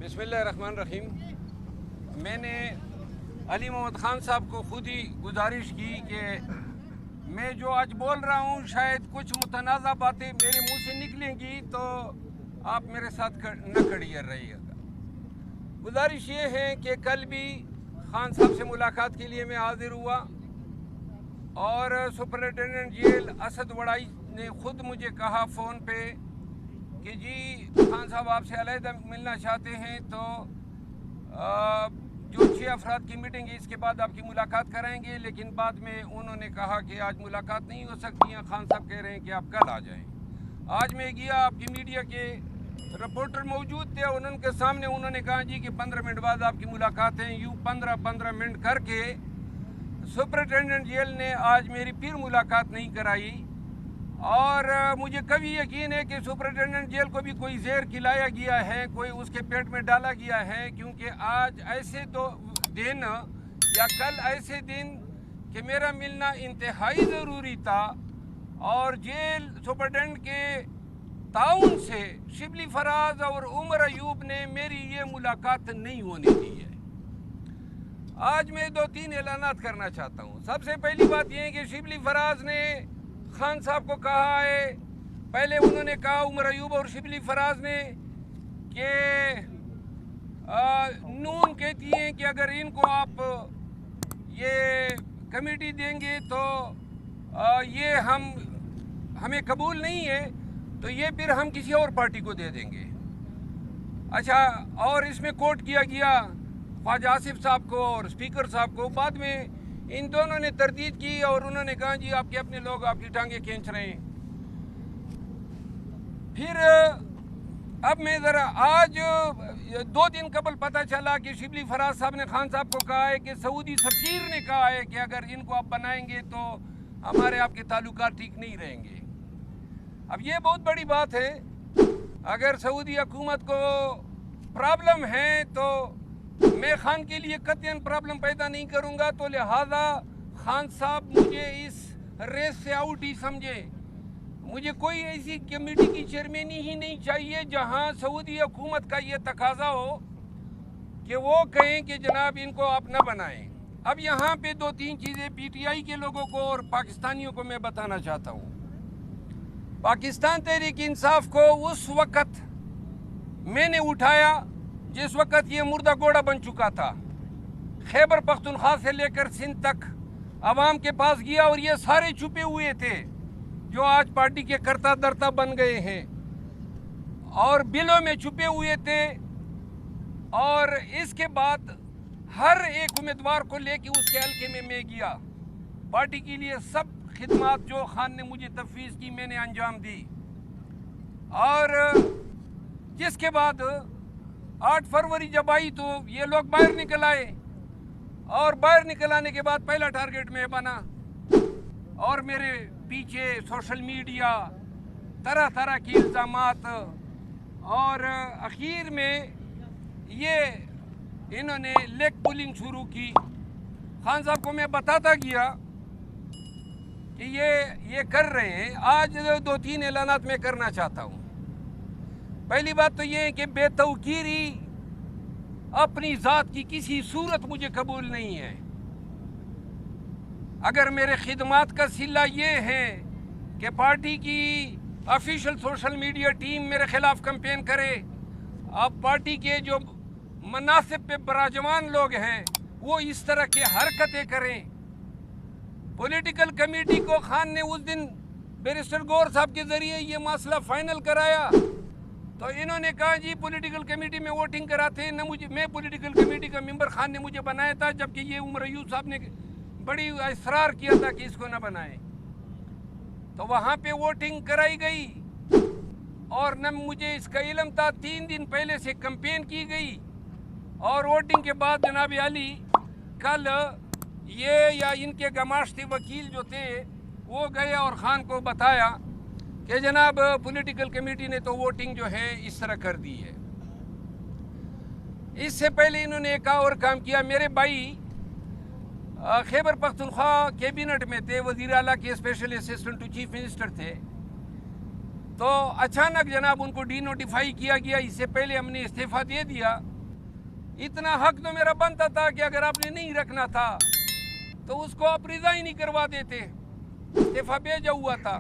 بسم اللہ الرحمن الرحیم. میں نے علی محمد خان صاحب کو خود ہی گزارش کی کہ میں جو آج بول رہا ہوں شاید کچھ متنازع باتیں میرے منہ سے نکلیں گی تو آپ میرے ساتھ نہ کھڑی رہیے گا. گزارش یہ ہے کہ کل بھی خان صاحب سے ملاقات کے لیے میں حاضر ہوا اور سپرنٹینڈنٹ جیل اسد وڑائی نے خود مجھے کہا فون پہ کہ جی خان صاحب آپ سے علیحدہ ملنا چاہتے ہیں تو جو 6 افراد کی میٹنگ ہے اس کے بعد آپ کی ملاقات کرائیں گے. لیکن بعد میں انہوں نے کہا کہ آج ملاقات نہیں ہو سکتی ہیں. خان صاحب کہہ رہے ہیں کہ آپ کل آ جائیں. آج میں گیا, آپ کی میڈیا کے رپورٹر موجود تھے, ان کے سامنے انہوں نے کہا جی کہ 15 منٹ بعد آپ کی ملاقات ہیں. یوں 15 منٹ کر کے سپرنٹینڈنٹ جیل نے آج میری پھر ملاقات نہیں کرائی. اور مجھے کبھی یقین ہے کہ سپرنٹینڈنٹ جیل کو بھی کوئی زہر کھلایا گیا ہے, کوئی اس کے پیٹ میں ڈالا گیا ہے, کیونکہ آج ایسے دن یا کل ایسے دن کہ میرا ملنا انتہائی ضروری تھا اور جیل سپرنٹینڈنٹ کے تعاون سے شبلی فراز اور عمر ایوب نے میری یہ ملاقات نہیں ہونے دی ہے. آج میں 2-3 اعلانات کرنا چاہتا ہوں. سب سے پہلی بات یہ ہے کہ شبلی فراز نے خان صاحب کو کہا ہے, پہلے انہوں نے کہا عمر ایوب اور شبلی فراز نے کہ نون کہتی ہیں کہ اگر ان کو آپ یہ کمیٹی دیں گے تو یہ ہمیں قبول نہیں ہے, تو یہ پھر ہم کسی اور پارٹی کو دے دیں گے. اچھا, اور اس میں کوٹ کیا گیا خواجہ آصف صاحب کو اور اسپیکر صاحب کو. بعد میں ان دونوں نے تردید کی اور انہوں نے کہا جی آپ کے اپنے لوگ آپ کی ٹانگیں کھینچ رہے ہیں. پھر اب میں ذرا آج 2 دن قبل پتہ چلا کہ شبلی فراز صاحب نے خان صاحب کو کہا ہے کہ سعودی سفیر نے کہا ہے کہ اگر ان کو آپ بنائیں گے تو ہمارے آپ کے تعلقات ٹھیک نہیں رہیں گے. اب یہ بہت بڑی بات ہے. اگر سعودی حکومت کو پرابلم ہے تو میں خان کے لیے قطعاً پرابلم پیدا نہیں کروں گا, تو لہذا خان صاحب مجھے اس ریس سے آؤٹ ہی سمجھے. مجھے کوئی ایسی کمیٹی کی چیئرمینی ہی نہیں چاہیے جہاں سعودی حکومت کا یہ تقاضا ہو کہ وہ کہیں کہ جناب ان کو آپ نہ بنائیں. اب یہاں پہ 2-3 چیزیں پی ٹی آئی کے لوگوں کو اور پاکستانیوں کو میں بتانا چاہتا ہوں. پاکستان تحریک انصاف کو اس وقت میں نے اٹھایا جس وقت یہ مردہ گھوڑا بن چکا تھا. خیبر پختونخوا سے لے کر سندھ تک عوام کے پاس گیا اور یہ سارے چھپے ہوئے تھے جو آج پارٹی کے کرتا درتا بن گئے ہیں اور بلوں میں چھپے ہوئے تھے. اور اس کے بعد ہر ایک امیدوار کو لے کے اس کے حلقے میں گیا. پارٹی کے لیے سب خدمات جو خان نے مجھے تفویض کی میں نے انجام دی. اور جس کے بعد 8 فروری جب آئی تو یہ لوگ باہر نکل آئے اور باہر نکل آنے کے بعد پہلا ٹارگٹ میں بنا اور میرے پیچھے سوشل میڈیا طرح طرح کی الزامات اور اخیر میں یہ انہوں نے لیگ پولنگ شروع کی. خان صاحب کو میں بتاتا گیا کہ یہ کر رہے ہیں. آج 2-3 اعلانات میں کرنا چاہتا ہوں. پہلی بات تو یہ ہے کہ بے توقیری اپنی ذات کی کسی صورت مجھے قبول نہیں ہے. اگر میرے خدمات کا صلہ یہ ہے کہ پارٹی کی آفیشل سوشل میڈیا ٹیم میرے خلاف کمپین کرے, اب پارٹی کے جو مناصب پہ براجمان لوگ ہیں وہ اس طرح کی حرکتیں کریں. پولیٹیکل کمیٹی کو خان نے اس دن بیرسٹر گور صاحب کے ذریعے یہ مسئلہ فائنل کرایا تو انہوں نے کہا جی پولیٹیکل کمیٹی میں ووٹنگ کراتے ہیں. میں پولیٹیکل کمیٹی کا ممبر خان نے مجھے بنایا تھا, جبکہ یہ عمر ایوب صاحب نے بڑی اصرار کیا تھا کہ اس کو نہ بنائیں. تو وہاں پہ ووٹنگ کرائی گئی اور نہ مجھے اس کا علم تھا. 3 دن پہلے سے کمپین کی گئی اور ووٹنگ کے بعد جناب علی کل یہ یا ان کے گماشتے وکیل جو تھے وہ گئے اور خان کو بتایا کہ جناب پولیٹیکل کمیٹی نے تو ووٹنگ جو ہے اس طرح کر دی ہے. اس سے پہلے انہوں نے ایک اور کام کیا. میرے بھائی خیبر پختونخوا کیبنٹ میں تھے, وزیر اعلیٰ کے special assistant to chief minister تھے, تو اچانک جناب ان کو ڈی نوٹیفائی کیا گیا. اس سے پہلے ہم نے استعفیٰ دے دیا اتنا حق تو میرا بنتا تھا کہ اگر آپ نے نہیں رکھنا تھا تو اس کو آپ ریزائن نہیں کروا دیتے، استعفیٰ بھیجا ہوا تھا۔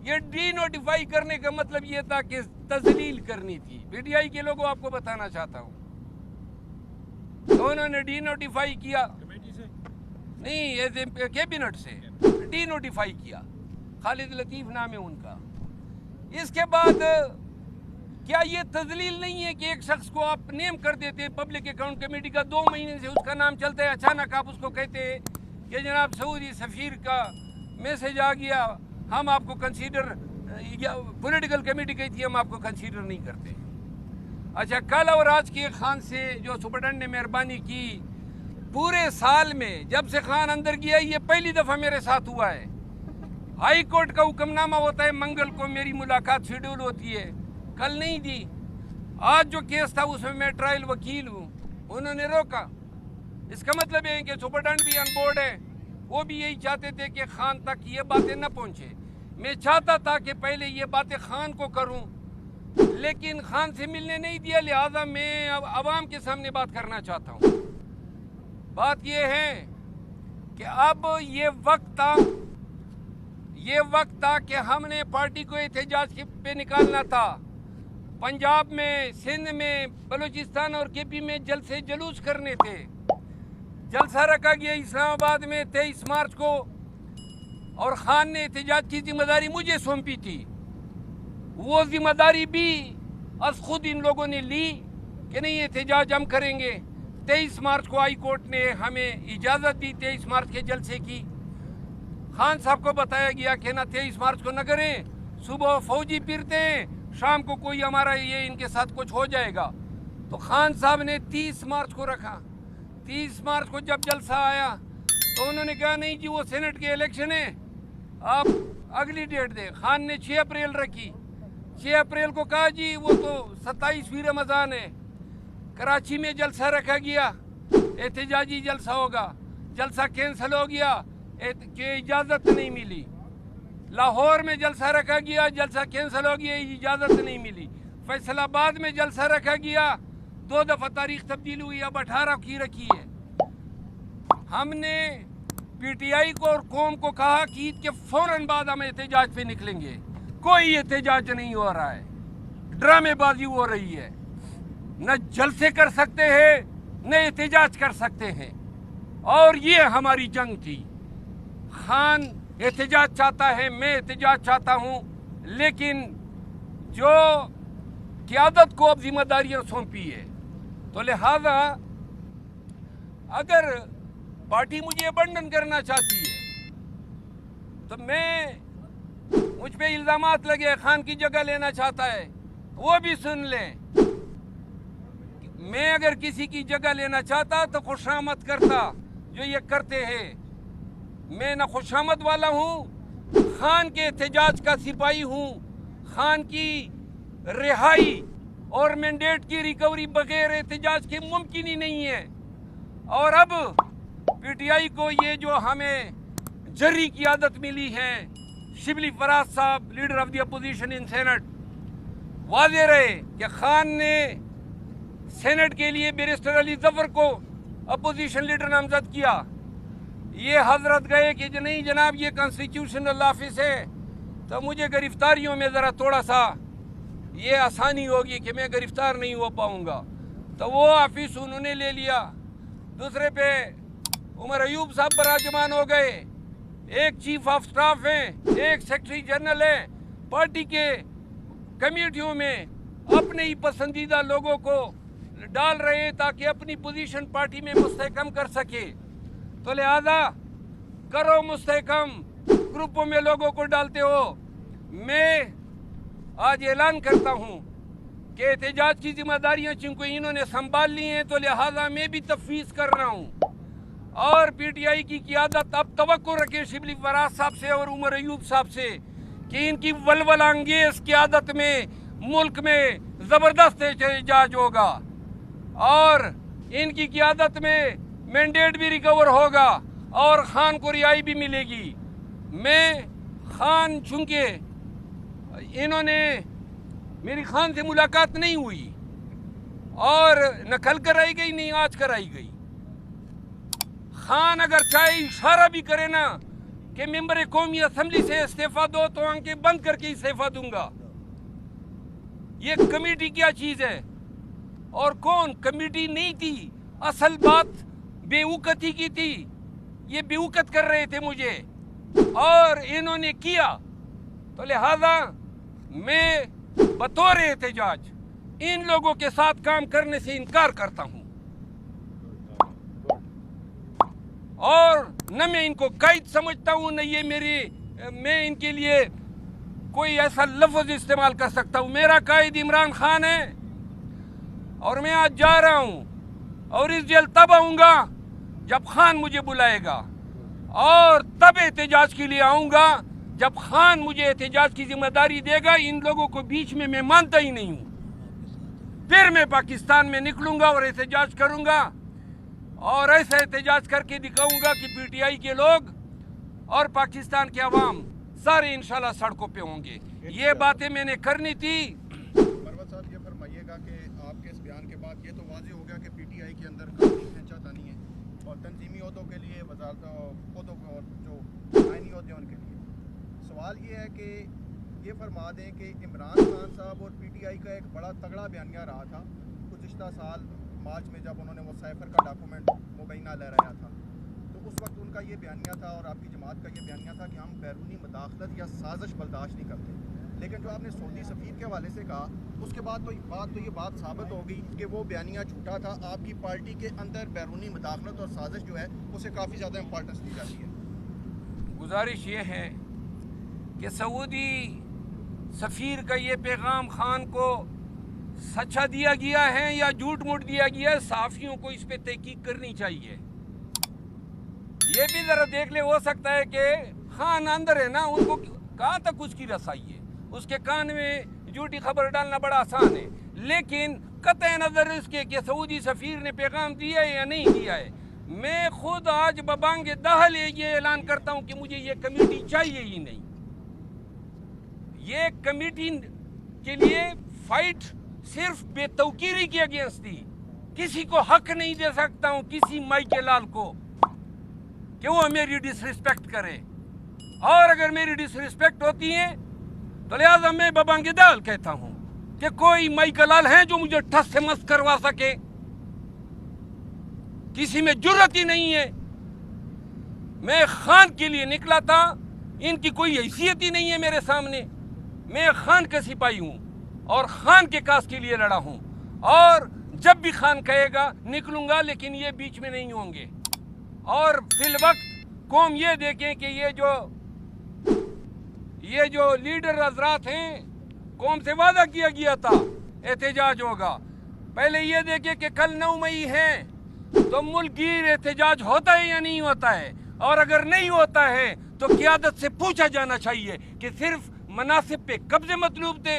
یہ ڈی نوٹیفائی کرنے کا مطلب یہ تھا کہ تذلیل کرنی تھی۔ پی ٹی آئی کے لوگوں آپ کو بتانا چاہتا ہوں، تو انہوں نے ڈی نوٹیفائی کیا، نہیں کیبنٹ سے ڈی نوٹیفائی کیا، خالد لطیف نام ہے ان کا۔ اس کے بعد کیا یہ تذلیل نہیں ہے کہ ایک شخص کو آپ نیم کر دیتے ہیں پبلک اکاؤنٹ کمیٹی کا، 2 مہینے سے اس کا نام چلتا ہے، اچانک آپ اس کو کہتے ہیں کہ جناب سعودی سفیر کا میسج آ گیا، ہم آپ کو کنسیڈر، پولیٹیکل کمیٹی کہتی ہے ہم آپ کو کنسیڈر نہیں کرتے۔ اچھا، کل اور آج کے خان سے جو سپرڈنٹ نے مہربانی کی، پورے سال میں جب سے خان اندر گیا یہ پہلی دفعہ میرے ساتھ ہوا ہے۔ ہائی کورٹ کا حکم نامہ ہوتا ہے، منگل کو میری ملاقات شیڈول ہوتی ہے، کل نہیں دی۔ آج جو کیس تھا اس میں میں ٹرائل وکیل ہوں، انہوں نے روکا۔ اس کا مطلب ہے کہ سپرڈنٹ بھی آن بورڈ ہے، وہ بھی یہی چاہتے تھے کہ خان تک یہ باتیں نہ پہنچے۔ میں چاہتا تھا کہ پہلے یہ باتیں خان کو کروں، لیکن خان سے ملنے نہیں دیا، لہٰذا میں اب عوام کے سامنے بات کرنا چاہتا ہوں۔ بات یہ ہے کہ اب یہ وقت تھا کہ ہم نے پارٹی کو احتجاج پہ نکالنا تھا۔ پنجاب میں، سندھ میں، بلوچستان اور کے پی میں جلسے جلوس کرنے تھے۔ جلسہ رکھا گیا اسلام آباد میں 23 مارچ کو، اور خان نے احتجاج کی ذمہ داری مجھے سونپی تھی۔ وہ ذمہ داری بھی از خود ان لوگوں نے لی کہ نہیں احتجاج ہم کریں گے۔ 23 مارچ کو ہائی کورٹ نے ہمیں اجازت دی 23 مارچ کے جلسے کی۔ خان صاحب کو بتایا گیا کہ نہ 23 مارچ کو نہ کریں، صبح فوجی پھرتے ہیں، شام کو کوئی ہمارا یہ ان کے ساتھ کچھ ہو جائے گا۔ تو خان صاحب نے 30 مارچ کو رکھا۔ 30 مارچ کو جب جلسہ آیا تو انہوں نے کہا نہیں جی وہ سینٹ کے الیکشن ہیں، آپ اگلی ڈیٹ دیں۔ خان نے 6 اپریل رکھی۔ 6 اپریل کو کہا جی وہ تو 27ویں رمضان ہے۔ کراچی میں جلسہ رکھا گیا، احتجاجی جلسہ ہوگا، جلسہ کینسل ہو گیا کہ اجازت نہیں ملی۔ لاہور میں جلسہ رکھا گیا، جلسہ کینسل ہو گیا، اجازت نہیں ملی۔ فیصل آباد میں جلسہ رکھا گیا، 2 دفعہ تاریخ تبدیل ہوئی، اب 18 کی رکھی ہے۔ ہم نے پی ٹی آئی کو اور قوم کو کہا کہ عید کے فوراً بعد ہم احتجاج پہ نکلیں گے۔ کوئی احتجاج نہیں ہو رہا ہے، ڈرامے بازی ہو رہی ہے، نہ جلسے کر سکتے ہیں نہ احتجاج کر سکتے ہیں، اور یہ ہماری جنگ تھی۔ خان احتجاج چاہتا ہے، میں احتجاج چاہتا ہوں، لیکن جو قیادت کو اب ذمہ داریاں سونپی ہے، تو لہذا اگر پارٹی مجھے ابنڈن کرنا چاہتی ہے تو مجھ پہ الزامات لگے، خان کی جگہ لینا چاہتا ہے، وہ بھی سن لیں۔ میں اگر کسی کی جگہ لینا چاہتا تو خوشامد کرتا، جو یہ کرتے ہیں۔ میں نہ خوشامد والا ہوں، خان کے احتجاج کا سپاہی ہوں۔ خان کی رہائی اور مینڈیٹ کی ریکوری بغیر احتجاج کے ممکن ہی نہیں ہے۔ اور اب پی ٹی آئی کو یہ جو ہمیں جری کی عادت ملی ہے، شبلی فراز صاحب leader of the opposition in senate, واضح رہے کہ خان نے سینٹ کے لیے بیرسٹر علی ظفر کو اپوزیشن لیڈر نامزد کیا۔ یہ حضرت گئے کہ نہیں جناب یہ کانسٹیٹیوشنل آفس ہے، تو مجھے گرفتاریوں میں ذرا تھوڑا سا یہ آسانی ہوگی کہ میں گرفتار نہیں ہو پاؤں گا، تو وہ آفس انہوں نے لے لیا۔ دوسرے پہ عمر ایوب صاحب براجمان ہو گئے، ایک چیف آف سٹاف ہیں، ایک سیکرٹری جنرل ہیں، پارٹی کے کمیٹیوں میں اپنے ہی پسندیدہ لوگوں کو ڈال رہے تاکہ اپنی پوزیشن پارٹی میں مستحکم کر سکے۔ تو لہذا کرو مستحکم، گروپوں میں لوگوں کو ڈالتے ہو۔ میں آج اعلان کرتا ہوں کہ احتجاج کی ذمہ داریاں چونکہ انہوں نے سنبھال لی ہیں، تو لہذا میں بھی تفویض کر رہا ہوں، اور پی ٹی آئی کی قیادت اب توقع رکھے شبلی فراز صاحب سے اور عمر ایوب صاحب سے کہ ان کی ولولہ انگیز قیادت میں ملک میں زبردست احتجاج ہوگا، اور ان کی قیادت میں مینڈیٹ بھی ریکور ہوگا اور خان کو رہائی بھی ملے گی۔ میں خان، چونکہ انہوں نے میری خان سے ملاقات نہیں ہوئی، اور نہ کل کرائی گئی نہیں آج کرائی گئی. خان اگر چاہے اشارہ بھی کرے نا کہ ممبر قومی اسمبلی سے استعفیٰ دو تو آنکھیں بند کر کے استعفیٰ دوں گا. یہ کمیٹی کیا چیز ہے؟ اور کون کمیٹی نہیں تھی، اصل بات بے وقتی کی تھی. یہ بے وقت کر رہے تھے مجھے اور انہوں نے کیا. تو لہذا میں بطور احتجاج ان لوگوں کے ساتھ کام کرنے سے انکار کرتا ہوں، اور نہ میں ان کو قائد سمجھتا ہوں، نہ یہ میں ان کے لیے کوئی ایسا لفظ استعمال کر سکتا ہوں. میرا قائد عمران خان ہے اور میں آج جا رہا ہوں اور اس جیل تب آؤں گا جب خان مجھے بلائے گا، اور تب احتجاج کے لیے آؤں گا جب خان مجھے احتجاج کی ذمہ داری دے گا. ان لوگوں کو بیچ میں مانتا ہی نہیں ہوں. پھر میں پاکستان میں نکلوں گا اور احتجاج کروں گا، اور ایسا احتجاج کر کے دکھاؤں گا کہ پی ٹی آئی کے لوگ اور پاکستان کے عوام سارے انشاءاللہ سڑکوں پہ ہوں گے. یہ باتیں میں نے کرنی تھی. مروت صاحب یہ فرمائیے گا کہ آپ کے اس بیان کے بعد یہ تو واضح ہو گیا کہ پی ٹی آئی کے اندر قانونی کھینچا نہیں ہے، اور تنظیمی عہدوں کے لیے وزارت عہدوں اور جو آئینی عہدے ان کے لیے. سوال یہ ہے کہ یہ فرما دیں کہ عمران خان صاحب اور پی ٹی آئی کا ایک بڑا تگڑا بیانیہ رہا تھا گزشتہ سال مارچ میں، جب انہوں نے وہ سائفر کا ڈاکومنٹ مبینہ لہرایا تھا. تو اس وقت ان کا یہ بیانیہ تھا اور آپ کی جماعت کا یہ بیانیہ تھا کہ ہم بیرونی مداخلت یا سازش برداشت نہیں کرتے. لیکن جو آپ نے سعودی سفیر کے حوالے سے کہا، اس کے بعد تو یہ بات ثابت ہو گئی کہ وہ بیانیہ جھوٹا تھا. آپ کی پارٹی کے اندر بیرونی مداخلت اور سازش جو ہے اسے کافی زیادہ امپورٹنس دی جاتی ہے. گزارش یہ ہے کہ سعودی سفیر کا یہ پیغام خان کو سچا دیا گیا ہے یا جھوٹ موٹ دیا گیا ہے، صحافیوں کو اس پہ تحقیق کرنی چاہیے. یہ بھی ذرا دیکھ لے، ہو سکتا ہے کہ خان اندر ہے نا، ان کو کہاں تک اس کی رسائی ہے. اس کے کان میں جھوٹی خبر ڈالنا بڑا آسان ہے، لیکن قطع نظر اس کے کہ سعودی سفیر نے پیغام دیا ہے یا نہیں دیا ہے، میں خود آج ببانگ دہل یہ اعلان کرتا ہوں کہ مجھے یہ کمیٹی چاہیے ہی نہیں. یہ کمیٹی کے لیے فائٹ صرف بے توقیری کے اگینسٹ تھی. کسی کو حق نہیں دے سکتا ہوں، کسی مائی کے لال کو، کہ وہ میری ڈس ریسپیکٹ کرے. اور اگر میری ڈس ریسپیکٹ ہوتی ہے تو لہٰذا میں ببانگ دہل کہتا ہوں کہ کوئی مائی کا لال ہے جو مجھے ٹھس سے مس کروا سکے. کسی میں جرت ہی نہیں ہے. میں خان کے لیے نکلا تھا، ان کی کوئی حیثیت ہی نہیں ہے میرے سامنے. میں خان کا سپاہی ہوں اور خان کے کاز کے لیے لڑا ہوں، اور جب بھی خان کہے گا نکلوں گا، لیکن یہ بیچ میں نہیں ہوں گے. اور فی الوقت قوم یہ دیکھیں کہ یہ جو لیڈر حضرات ہیں، قوم سے وعدہ کیا گیا تھا احتجاج ہوگا. پہلے یہ دیکھیں کہ کل 9 مئی ہے تو ملک گیر احتجاج ہوتا ہے یا نہیں ہوتا ہے، اور اگر نہیں ہوتا ہے تو قیادت سے پوچھا جانا چاہیے کہ صرف مناصب پہ قبضے مطلوب تھے.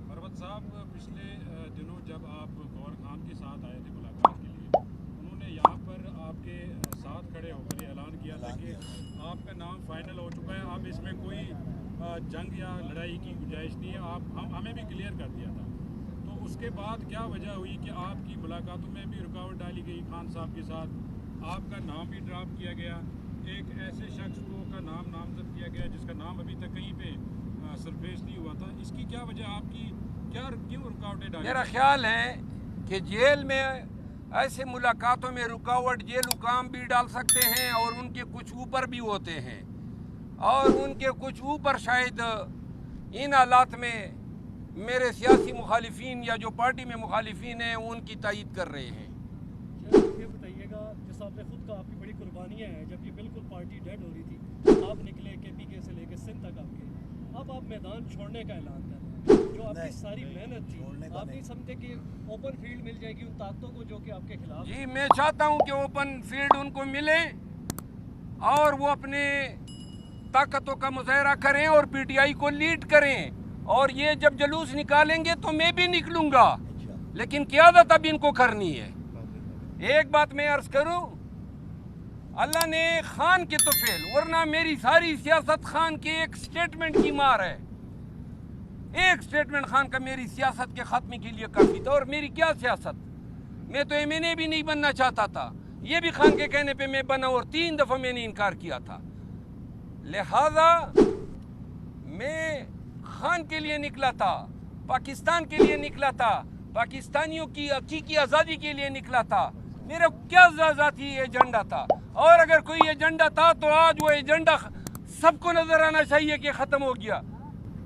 مروت صاحب، پچھلے دنوں جب آپ گور خان کے ساتھ آئے تھے ملاقات کے لیے، انہوں نے یہاں پر آپ کے ساتھ کھڑے ہو کر یہ اعلان کیا تھا کہ آپ کا نام فائنل ہو چکا ہے، اب اس میں کوئی جنگ یا لڑائی کی گنجائش نہیں ہے. ہمیں بھی کلیئر کر دیا تھا. تو اس کے بعد کیا وجہ ہوئی کہ آپ کی ملاقاتوں میں بھی رکاوٹ ڈالی گئی خان صاحب کے ساتھ؟ آپ کا نام بھی ڈراپ کیا گیا، ایک ایسے شخص کو کا نام نامزد کیا گیا جس کا نام ابھی تک کہیں پہ سرفیس نہیں ہوا تھا. اس کی کیا وجہ، آپ کی کیوں رکاوٹیں ڈالی؟ میرا خیال ہے کہ جیل میں ایسے ملاقاتوں میں رکاوٹ جیل حکام بھی ڈال سکتے ہیں، اور ان کے کچھ اوپر بھی ہوتے ہیں، اور ان کے کچھ اوپر شاید ان حالات میں میرے سیاسی مخالفین یا جو پارٹی میں مخالفین ہیں ان کی تائید کر رہے ہیں. یہ بتائیے گا، جس آپ نے خود کہا آپ کی بڑی قربانیاں ہیں، جب یہ بالکل پارٹی ڈیڈ ہو رہی تھی آپ نکلے کے پی کے سے لے کے سندھ تک آپ کے، اب آپ میدان چھوڑنے کا اعلان کر رہے ہیں. جو آپ کی ساری محنت تھی، آپ نہیں سمجھتے کہ اوپن فیلڈ مل جائے گی ان طاقتوں کو جو کہ آپ کے خلاف؟ جی، میں چاہتا ہوں کہ اوپن فیلڈ ان کو ملے اور وہ اپنے طاقتوں کا مظاہرہ کریں اور پی ٹی آئی کو لیڈ کریں. اور یہ جب جلوس نکالیں گے تو میں بھی نکلوں گا، لیکن قیادت اب ان کو کرنی ہے. ایک بات میں عرض کروں، اللہ نے خان کے تو فیل، ورنہ میری ساری سیاست خان کے ایک سٹیٹمنٹ کی مار ہے. ایک سٹیٹمنٹ خان کا میری سیاست کے خاتمے کے لیے کافی تھا. اور میری کیا سیاست, میں تو MNA بھی نہیں بننا چاہتا تھا, یہ بھی خان کے کہنے پہ میں بنا اور 3 دفعہ میں نے انکار کیا تھا. لہذا میں خان کے لیے نکلا تھا, پاکستان کے لیے نکلا تھا, پاکستانیوں کی حقیقی آزادی کے لیے نکلا تھا. میرا کیا ذاتی ایجنڈا تھا, اور اگر کوئی ایجنڈا تھا تو آج وہ ایجنڈا سب کو نظر آنا چاہیے کہ ختم ہو گیا.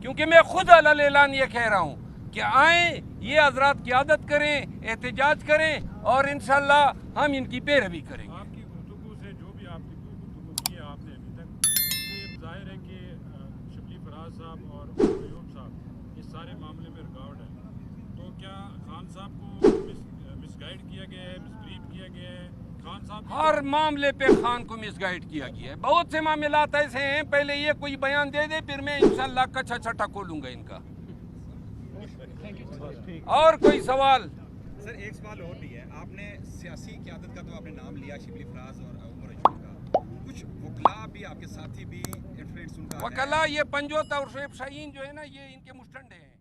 کیونکہ میں خود علل اعلان یہ کہہ رہا ہوں کہ آئیں, یہ حضرات قیادت کریں, احتجاج کریں, اور انشاءاللہ ہم ان کی پیروی کریں گے. آپ کی گفتگو سے جو بھی آپ کی گفتگو کی ہے آپ نے ابھی تک, یہ ظاہر ہے کہ شبلی فراز صاحب اور ایوب صاحب اس سارے معاملے میں رکاوٹ ہے. تو کیا خان صاحب کو مس گائیڈ کیا گیا ہے, مس بریف کیا گیا ہے؟ خان صاحب ہر معاملے پہ خان کو مس گائیڈ کیا گیا ہے. بہت سے معاملات ایسے ہیں, پہلے یہ کوئی بیان دے دے, پھر میں انشاءاللہ کچھا چھٹا کھولوں گا ان کا. اور کوئی سوال؟ سر ایک سوال اور بھی ہے, آپ نے سیاسی قیادت کا تو آپ نے نام لیا, شبلی فراز اور عمر ایوب کا, کچھ وکلاء بھی آپ کے ساتھی بھی انفلوئنس ان کا وکلا یہ پنجوت اور شعیب شاہین جو ہے نا, یہ ان کے مستنڈے ہیں.